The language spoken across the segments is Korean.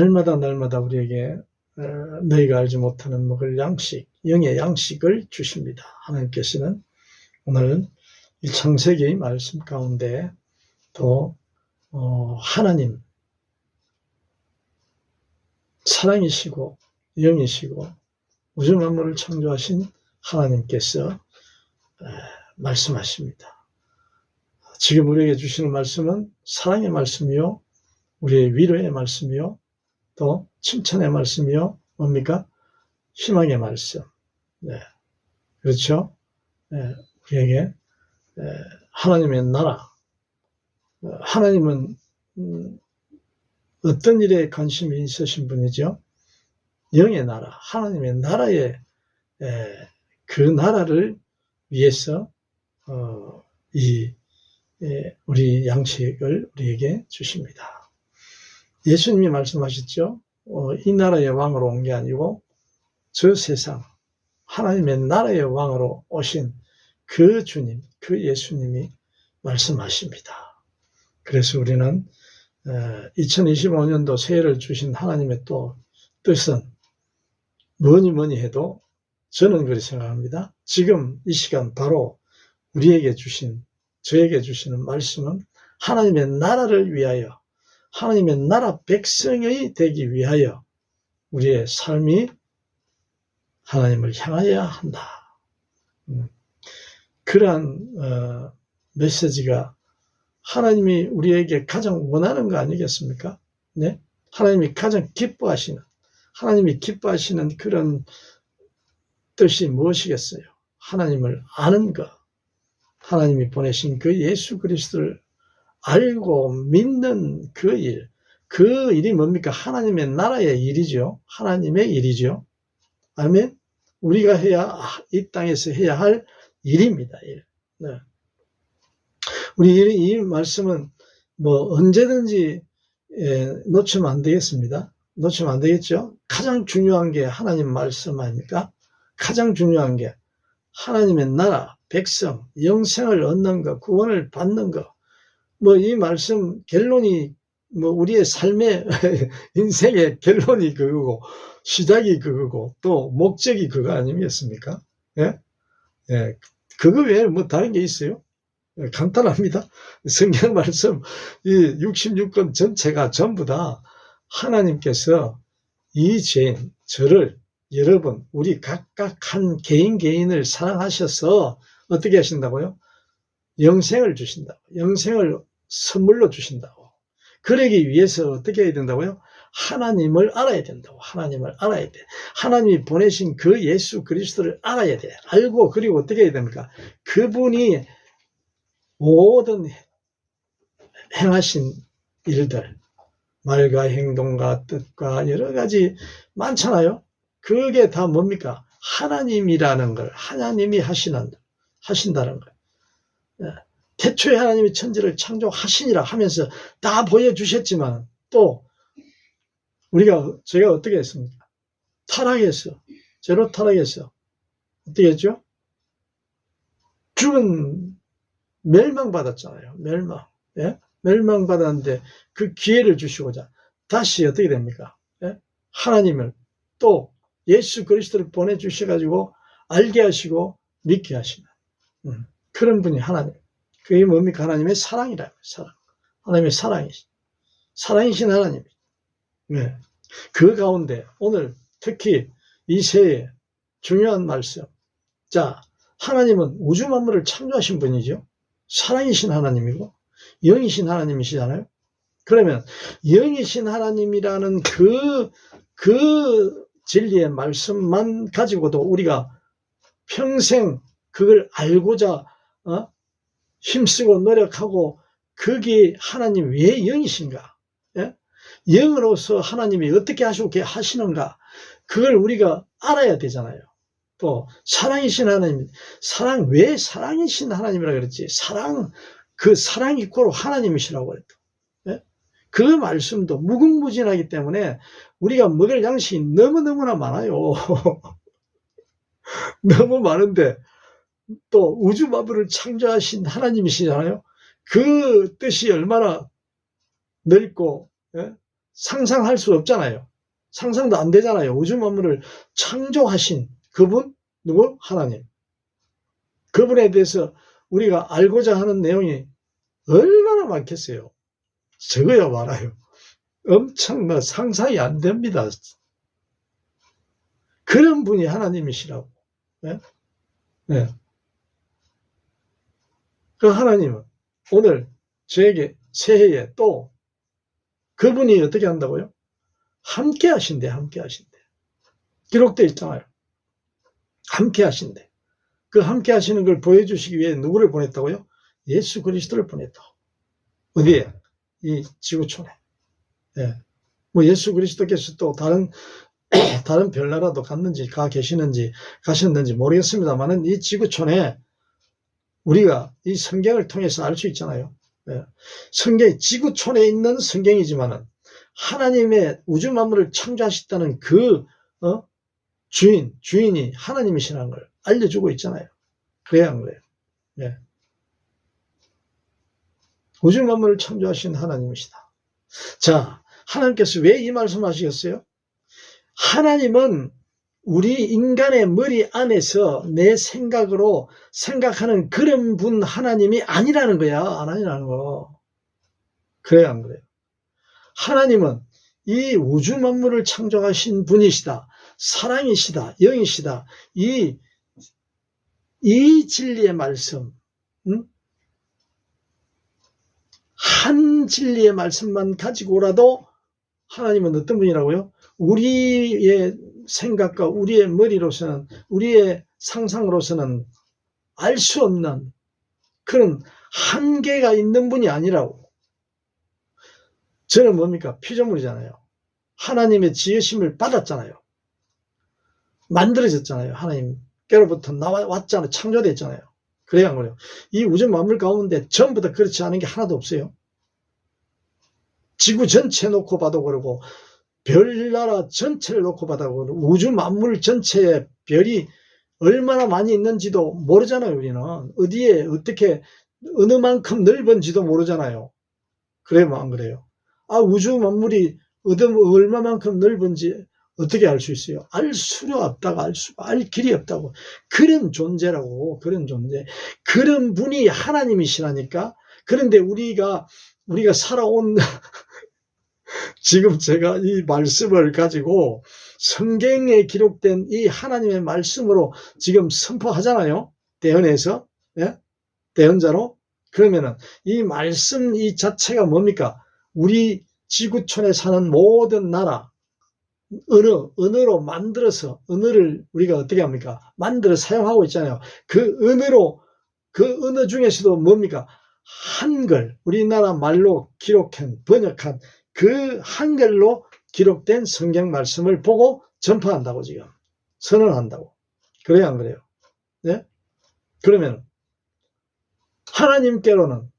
날마다 우리에게 너희가 알지 못하는 먹을 양식, 영의 양식을 주십니다. 하나님께서는 오늘 이 창세기의 말씀 가운데 또 하나님 사랑이시고 영이시고 우주 만물을 창조하신 하나님께서 말씀하십니다. 지금 우리에게 주시는 말씀은 사랑의 말씀이요, 우리의 위로의 말씀이요, 또 칭찬의 말씀이요, 뭡니까? 희망의 말씀. 네. 그렇죠? 네. 우리에게 하나님의 나라. 하나님은 어떤 일에 관심이 있으신 분이죠? 영의 나라, 하나님의 나라의 그 나라를 위해서 우리 양식을 우리에게 주십니다. 예수님이 말씀하셨죠. 이 나라의 왕으로 온 게 아니고 저 세상 하나님의 나라의 왕으로 오신 그 주님, 그 예수님이 말씀하십니다. 그래서 우리는 2025년도 새해를 주신 하나님의 또 뜻은 뭐니 해도 저는 그렇게 생각합니다. 지금 이 시간 바로 우리에게 주신, 저에게 주시는 말씀은 하나님의 나라를 위하여, 하나님의 나라 백성이 되기 위하여 우리의 삶이 하나님을 향하여야 한다. 그러한 메시지가 하나님이 우리에게 가장 원하는 거 아니겠습니까? 네? 하나님이 가장 기뻐하시는, 하나님이 기뻐하시는 그런 뜻이 무엇이겠어요? 하나님을 아는 것, 하나님이 보내신 그 예수 그리스도를 알고 믿는 그 일, 그 일이 뭡니까? 하나님의 나라의 일이죠. 하나님의 일이죠. 아멘? 우리가 이 땅에서 해야 할 일입니다. 일. 네. 우리 이 말씀은 언제든지 놓치면 안 되겠습니다. 놓치면 안 되겠죠? 가장 중요한 게 하나님 말씀 아닙니까? 가장 중요한 게 하나님의 나라, 백성, 영생을 얻는 것, 구원을 받는 것. 이 말씀 결론이 우리의 삶의 인생의 결론이 그거고 시작이 그거고 또 목적이 그거 아니겠습니까? 예? 예. 그거 외에 다른 게 있어요? 간단합니다. 성경 말씀 이 66권 전체가 전부 다 하나님께서 이 죄인, 저를, 여러분, 우리 각각 한 개인을 사랑하셔서 어떻게 하신다고요? 영생을 주신다고. 영생을 선물로 주신다고. 그러기 위해서 어떻게 해야 된다고요? 하나님을 알아야 된다고. 하나님을 알아야 돼. 하나님이 보내신 그 예수 그리스도를 알아야 돼. 알고 그리고 어떻게 해야 됩니까? 그분이 모든 행하신 일들, 말과 행동과 뜻과 여러 가지 많잖아요. 그게 다 뭡니까? 하나님이라는 걸, 하나님이 하신다는 걸. 태초에 하나님이 천지를 창조하시니라 하면서 다 보여주셨지만 또 제가 어떻게 했습니까? 타락했어. 죄로 타락했어. 어떻게 했죠? 죽은 멸망받았잖아요. 예? 멸망받았는데 그 기회를 주시고자 다시 어떻게 됩니까? 예? 하나님을 또 예수 그리스도를 보내주셔가지고 알게 하시고 믿게 하시는 그런 분이 하나님. 그게 뭡니까? 하나님의 사랑이라고요. 사랑. 하나님의 사랑이신 하나님. 네. 그 가운데 오늘 특히 이 새해 중요한 말씀. 자, 하나님은 우주 만물을 창조하신 분이죠. 사랑이신 하나님이고 영이신 하나님이시잖아요. 그러면 영이신 하나님이라는 그 진리의 말씀만 가지고도 우리가 평생 그걸 알고자 힘쓰고 노력하고 그게 하나님 왜 영이신가? 예? 영으로서 하나님이 어떻게 하시는가? 그걸 우리가 알아야 되잖아요. 또 사랑이신 하나님, 왜 사랑이신 하나님이라 그랬지? 그 사랑 이꼬로 하나님이시라고 그랬다. 예? 그 말씀도 무궁무진하기 때문에 우리가 먹을 양식이 너무너무나 많아요. 너무 많은데 또 우주 만물을 창조하신 하나님이시잖아요. 그 뜻이 얼마나 넓고 상상할 수 없잖아요. 상상도 안 되잖아요. 우주 만물을 창조하신 그분, 누구? 하나님. 그분에 대해서 우리가 알고자 하는 내용이 얼마나 많겠어요. 적어야 말아요. 엄청 상상이 안 됩니다. 그런 분이 하나님이시라고. 네? 네. 그 하나님은 오늘 저에게 새해에 또 그분이 어떻게 한다고요? 함께 하신대, 함께 하신대. 기록되어 있잖아요. 함께 하신대. 그 함께 하시는 걸 보여주시기 위해 누구를 보냈다고요? 예수 그리스도를 보냈다고. 어디에? 이 지구촌에. 예. 뭐 예수 그리스도께서 또 다른 별나라도 갔는지 가셨는지 모르겠습니다만은 이 지구촌에 우리가 이 성경을 통해서 알 수 있잖아요. 예. 성경이 지구촌에 있는 성경이지만은 하나님의 우주 만물을 창조하셨다는 그 주인이 하나님이시라는 걸 알려주고 있잖아요. 그래야 안 그래요? 예. 우주 만물을 창조하신 하나님이시다. 자, 하나님께서 왜 이 말씀을 하시겠어요? 하나님은 우리 인간의 머리 안에서 내 생각으로 생각하는 그런 분 하나님이 아니라는 거야. 아니라는 거. 그래야 안 그래요? 하나님은 이 우주 만물을 창조하신 분이시다. 사랑이시다. 영이시다. 이 진리의 말씀, 한 진리의 말씀만 가지고라도 하나님은 어떤 분이라고요? 우리의 생각과 우리의 머리로서는, 우리의 상상으로서는 알 수 없는 그런 한계가 있는 분이 아니라고. 저는 뭡니까? 피조물이잖아요. 하나님의 지으심을 받았잖아요. 만들어졌잖아요. 하나님께로부터 나왔잖아요. 창조됐잖아요. 그래야 안 그래요? 이 우주 만물 가운데 전부 다 그렇지 않은 게 하나도 없어요. 지구 전체 놓고 봐도 그러고 별나라 전체를 놓고 봐도 그러고 우주 만물 전체에 별이 얼마나 많이 있는지도 모르잖아요. 우리는 어디에 어떻게 어느 만큼 넓은지도 모르잖아요. 그래요, 안 그래요? 우주 만물이 얼마만큼 넓은지 어떻게 알 수 있어요? 알 수가 없다고, 알 길이 없다고. 그런 존재라고, 그런 존재. 그런 분이 하나님이시라니까. 그런데 우리가 살아온 지금 제가 이 말씀을 가지고 성경에 기록된 이 하나님의 말씀으로 지금 선포하잖아요. 대언에서. 예? 대언자로. 그러면은 이 말씀 이 자체가 뭡니까? 우리 지구촌에 사는 모든 나라, 언어로 만들어서, 언어를 우리가 어떻게 합니까? 만들어 사용하고 있잖아요. 그 언어 중에서도 뭡니까? 한글, 우리나라 말로 번역한 그 한글로 기록된 성경 말씀을 보고 전파한다고 지금. 선언한다고. 그래야 안 그래요? 네? 그러면 하나님께서는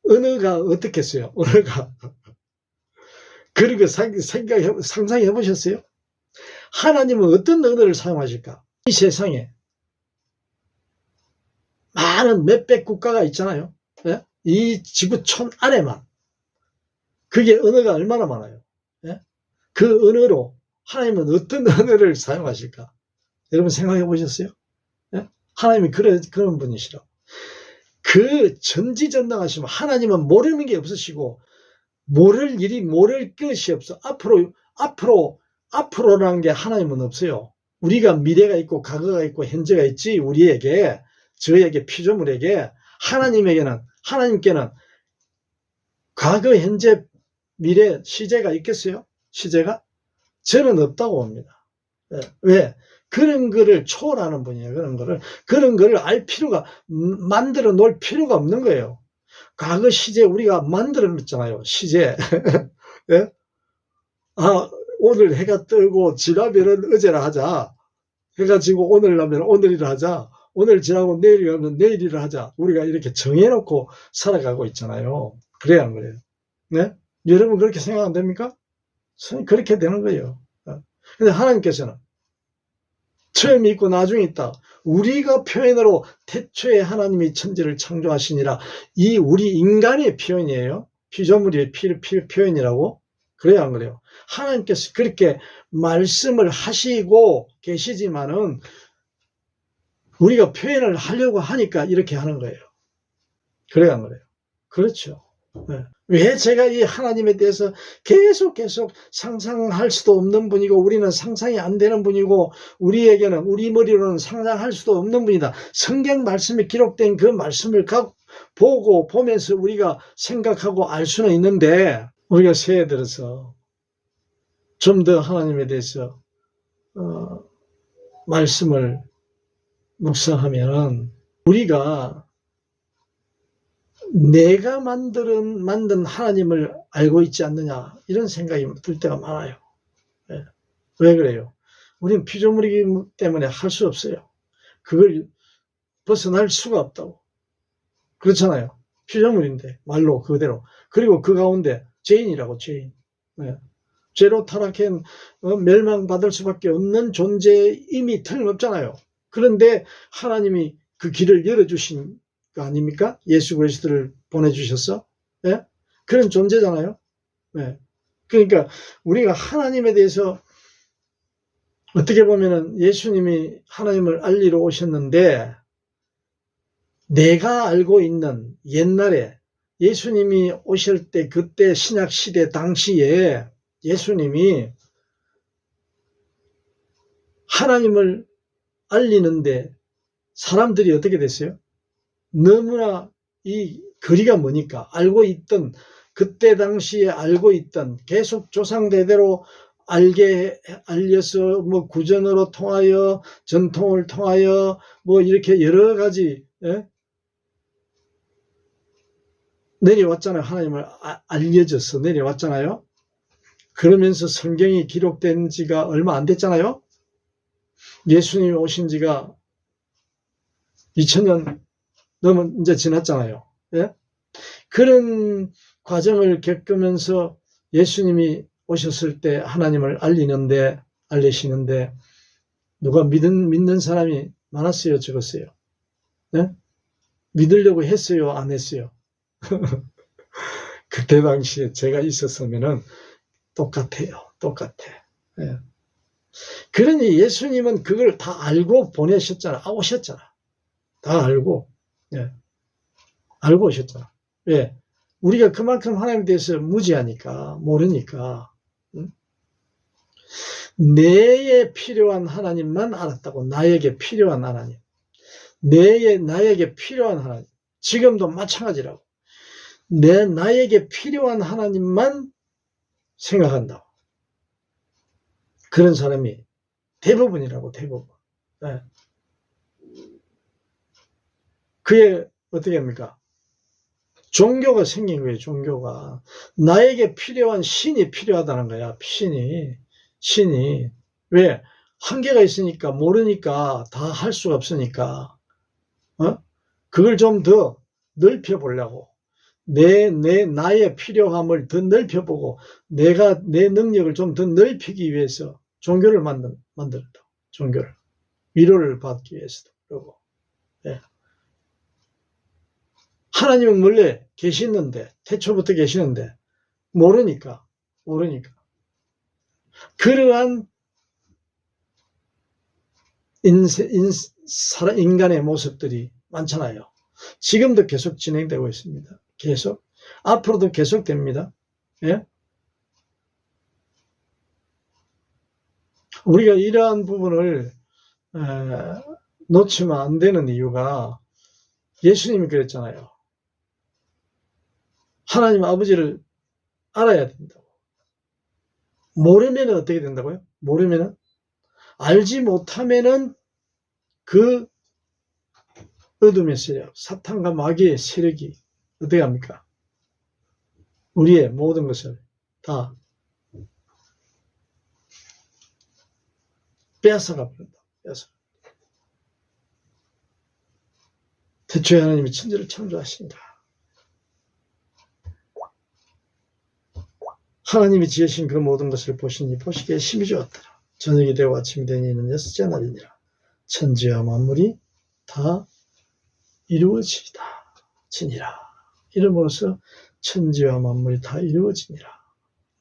언어가 어떻겠어요? 언어가. 그리고 상상해 보셨어요? 하나님은 어떤 언어를 사용하실까? 이 세상에 많은 몇백 국가가 있잖아요. 네? 이 지구촌 안에만. 그게 언어가 얼마나 많아요. 네? 그 언어로 하나님은 어떤 언어를 사용하실까? 여러분 생각해 보셨어요? 네? 하나님이 그런 분이시라고. 그 전지전능하시면 하나님은 모르는 게 없으시고 모를 것이 없어. 앞으로라는 게 하나님은 없어요. 우리가 미래가 있고 과거가 있고 현재가 있지. 우리에게, 저에게, 피조물에게. 하나님께는 과거, 현재, 미래, 시제가 있겠어요? 시제가? 저는 없다고 봅니다. 왜? 그런 거를 초월하는 분이에요. 그런 거를 만들어 놓을 필요가 없는 거예요. 과거 시제 우리가 만들어 놨잖아요. 시제. 예? 오늘 해가 뜨고 지나면은 어제라 하자. 해가 지고 오늘 나면 오늘이라 하자. 오늘 지나고 내일이라면 내일이라 하자. 우리가 이렇게 정해놓고 살아가고 있잖아요. 그래야 안 그래요? 네? 여러분 그렇게 생각 안 됩니까? 그렇게 되는 거예요. 근데 하나님께서는 처음이 있고 나중에 있다. 우리가 표현으로 태초에 하나님이 천지를 창조하시니라. 이 우리 인간의 표현이에요. 피조물의 표현이라고? 그래요, 안 그래요? 하나님께서 그렇게 말씀을 하시고 계시지만은 우리가 표현을 하려고 하니까 이렇게 하는 거예요. 그래요, 안 그래요? 그렇죠. 네. 왜 제가 이 하나님에 대해서 계속 상상할 수도 없는 분이고 우리는 상상이 안 되는 분이고 우리에게는 우리 머리로는 상상할 수도 없는 분이다. 성경 말씀에 기록된 그 말씀을 보면서 우리가 생각하고 알 수는 있는데 우리가 새해 들어서 좀 더 하나님에 대해서 말씀을 묵상하면 우리가 내가 만든 하나님을 알고 있지 않느냐 이런 생각이 들 때가 많아요. 네. 왜 그래요? 우리는 피조물이기 때문에 할 수 없어요. 그걸 벗어날 수가 없다고. 그렇잖아요. 피조물인데 말로 그대로. 그리고 그 가운데 죄인이라고 죄인. 네. 죄로 타락한 멸망받을 수밖에 없는 존재임이 틀림없잖아요. 그런데 하나님이 그 길을 열어주신 거 아닙니까? 예수 그리스도를 보내주셔서. 네? 그런 존재잖아요. 네. 그러니까 우리가 하나님에 대해서 어떻게 보면은 예수님이 하나님을 알리러 오셨는데 내가 알고 있는 옛날에 예수님이 오실 때 그때 신약 시대 당시에 예수님이 하나님을 알리는데 사람들이 어떻게 됐어요? 너무나 이 거리가 머니까 알고 있던 그때 당시에 알고 있던 계속 조상대대로 알려서 뭐 구전으로 통하여 전통을 통하여 뭐 이렇게 여러 가지 내려왔잖아요. 하나님을 알려져서 내려왔잖아요. 그러면서 성경이 기록된 지가 얼마 안 됐잖아요. 예수님이 오신 지가 2000년 넘은 이제 지났잖아요. 예? 그런 과정을 겪으면서 예수님이 오셨을 때 하나님을 알리시는데 누가 믿는 사람이 많았어요, 적었어요? 예? 믿으려고 했어요, 안 했어요? 그때 당시에 제가 있었으면은 똑같아. 예. 그러니 예수님은 그걸 다 알고 보내셨잖아. 오셨잖아. 다 알고. 예. 알고 오셨잖아. 왜? 우리가 그만큼 하나님에 대해서 무지하니까, 모르니까. 응? 내에 필요한 하나님만 알았다고. 나에게 필요한 하나님. 나에게 필요한 하나님. 지금도 마찬가지라고. 나에게 필요한 하나님만 생각한다고. 그런 사람이 대부분이라고, 대부분. 네. 그게 어떻게 합니까? 종교가 생긴 거예요, 종교가. 나에게 필요한 신이 필요하다는 거야, 신이. 왜? 한계가 있으니까, 모르니까, 다 할 수가 없으니까, 그걸 좀 더 넓혀보려고. 나의 필요함을 더 넓혀보고, 내 능력을 좀 더 넓히기 위해서 종교를 만들었다. 종교를. 위로를 받기 위해서도. 그러고. 예. 하나님은 원래 계시는데, 태초부터 계시는데, 모르니까. 그러한 인간의 모습들이 많잖아요. 지금도 계속 진행되고 있습니다. 계속. 앞으로도 계속 됩니다. 예? 우리가 이러한 부분을 놓치면 안 되는 이유가 예수님이 그랬잖아요. 하나님 아버지를 알아야 된다고. 모르면 어떻게 된다고요? 모르면은? 알지 못하면은 그 어둠의 세력, 사탄과 마귀의 세력이 어떻게 합니까? 우리의 모든 것을 다 빼앗아가 버린다. 태초에 하나님이 천지를 창조하신다. 하나님이 지으신 그 모든 것을 보시니 보시기에 심히 좋았더라. 저녁이 되고 아침이 되니 이는 여섯째 날이니라. 천지와 만물이 다 이루어지니라. 이름으로써 천지와 만물이 다 이루어지니라.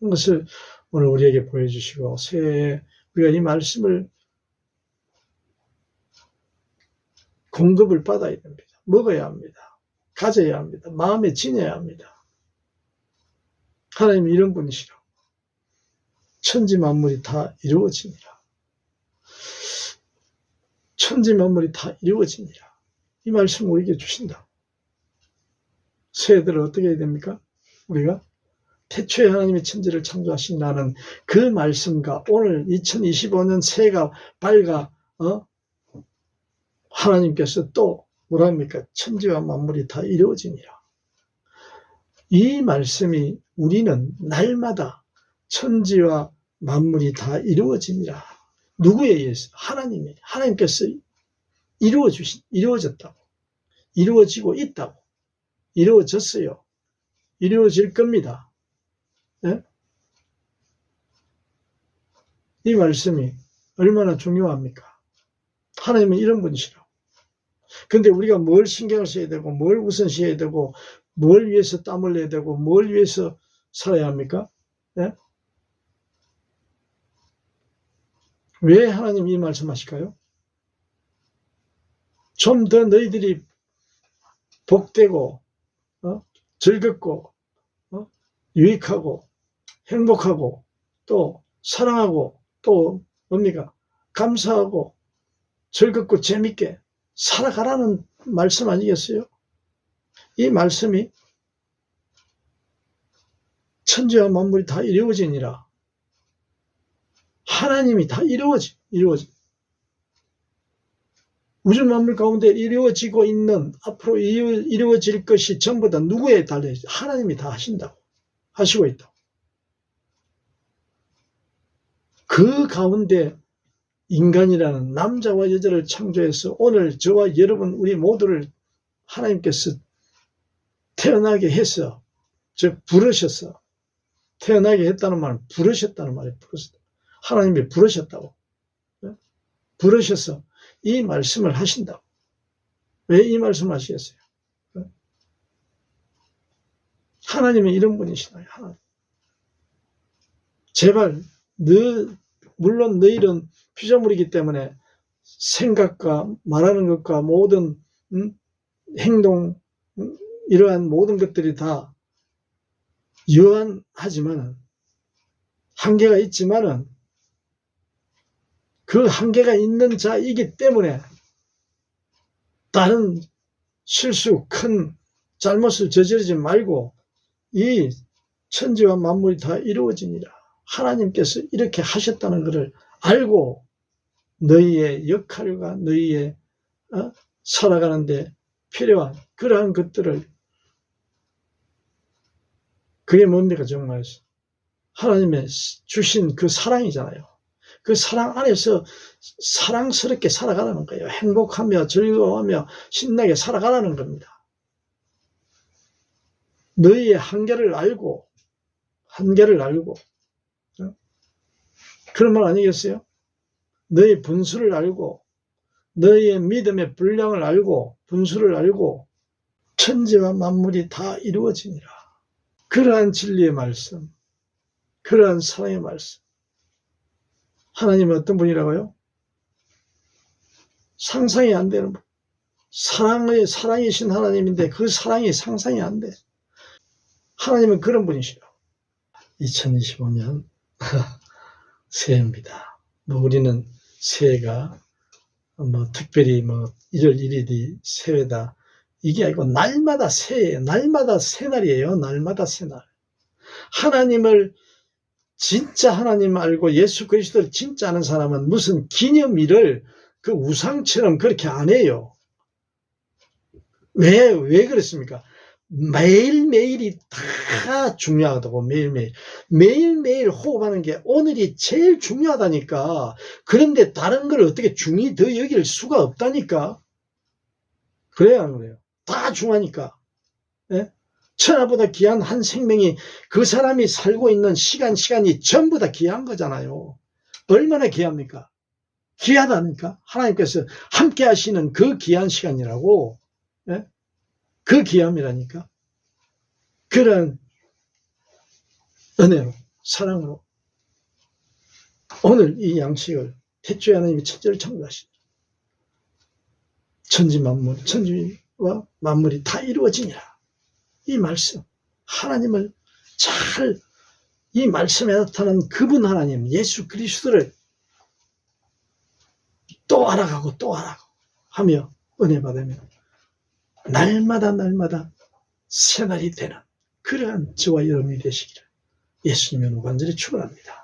그것을 오늘 우리에게 보여주시고, 새해에 우리가 이 말씀을 공급을 받아야 됩니다. 먹어야 합니다. 가져야 합니다. 마음에 지녀야 합니다. 하나님이 이런 분이시라고. 천지 만물이 다 이루어지니라. 천지 만물이 다 이루어지니라. 이 말씀을 우리에게 주신다. 새해들을 어떻게 해야 됩니까? 우리가 태초에 하나님이 천지를 창조하신다는 그 말씀과 오늘 2025년 새해가 밝아 하나님께서 또 뭐라 합니까? 천지와 만물이 다 이루어지니라. 이 말씀이 우리는 날마다 천지와 만물이 다 이루어지니라. 누구에 의해서? 하나님께서 이루어졌다고. 이루어지고 있다고. 이루어졌어요. 이루어질 겁니다. 네? 이 말씀이 얼마나 중요합니까? 하나님은 이런 분이시라고. 근데 우리가 뭘 신경을 써야 되고, 뭘 우선시해야 되고, 뭘 위해서 땀을 내야 되고, 뭘 위해서 살아야 합니까? 네? 왜 하나님이 이 말씀하실까요? 좀 더 너희들이 복되고 즐겁고 유익하고 행복하고 또 사랑하고 또 뭡니까? 감사하고 즐겁고 재밌게 살아가라는 말씀 아니겠어요? 이 말씀이 천지와 만물이 다 이루어지니라. 하나님이 다 이루어지. 우주 만물 가운데 이루어지고 있는 앞으로 이루어질 것이 전부 다 누구에 달려있어요? 하나님이 다 하신다고. 하시고 있다고. 그 가운데 인간이라는 남자와 여자를 창조해서 오늘 저와 여러분 우리 모두를 하나님께서 태어나게 해서 부르셔서 태어나게 했다는 말은 부르셨다는 말이에요. 하나님이 부르셨다고. 부르셔서 이 말씀을 하신다고. 왜 이 말씀을 하시겠어요? 하나님은 이런 분이시나요? 하나님. 제발 물론 너희는 피조물이기 때문에 생각과 말하는 것과 모든 행동 이러한 모든 것들이 다 유한하지만 한계가 있지만은 그 한계가 있는 자이기 때문에 다른 실수, 큰 잘못을 저지르지 말고 이 천지와 만물이 다 이루어지니라. 하나님께서 이렇게 하셨다는 것을 알고 너희의 역할과 너희의 살아가는데 필요한 그러한 것들을 그게 뭡니까? 정말 하나님의 주신 그 사랑이잖아요. 그 사랑 안에서 사랑스럽게 살아가라는 거예요. 행복하며 즐거워하며 신나게 살아가라는 겁니다. 너희의 한계를 알고 그런 말 아니겠어요? 너희 분수를 알고 너희의 믿음의 분량을 알고 분수를 알고 천지와 만물이 다 이루어지니라. 그러한 진리의 말씀, 그러한 사랑의 말씀. 하나님은 어떤 분이라고요? 상상이 안 되는 분. 사랑이신 하나님인데 그 사랑이 상상이 안 돼. 하나님은 그런 분이시라고. 2025년 새해입니다. 우리는 새해가 특별히 1월 1일이 새해다. 이게 아니고 날마다 새해예요. 날마다 새날이에요. 날마다 새날. 하나님을 진짜 하나님 알고 예수 그리스도를 진짜 아는 사람은 무슨 기념일을 그 우상처럼 그렇게 안 해요. 왜 그렇습니까? 매일매일이 다 중요하다고. 매일매일 호흡하는 게 오늘이 제일 중요하다니까. 그런데 다른 걸 어떻게 중히 더 여길 수가 없다니까. 그래요, 안 그래요? 다 중요하니까. 예? 천하보다 귀한 한 생명이 그 사람이 살고 있는 시간이 전부 다 귀한 거잖아요. 얼마나 귀합니까? 귀하다니까. 하나님께서 함께 하시는 그 귀한 시간이라고. 예? 그 귀함이라니까. 그런 은혜로, 사랑으로 오늘 이 양식을 태초에 하나님이 천지를 창조하신 천지와 만물이 다 이루어지니라. 이 말씀, 하나님을 잘, 이 말씀에 나타난 그분 하나님, 예수 그리스도를 또 알아가고 또 알아가고 하며 은혜 받으면 날마다 새날이 되는 그러한 저와 여러분이 되시기를 예수님으로 간절히 축원합니다.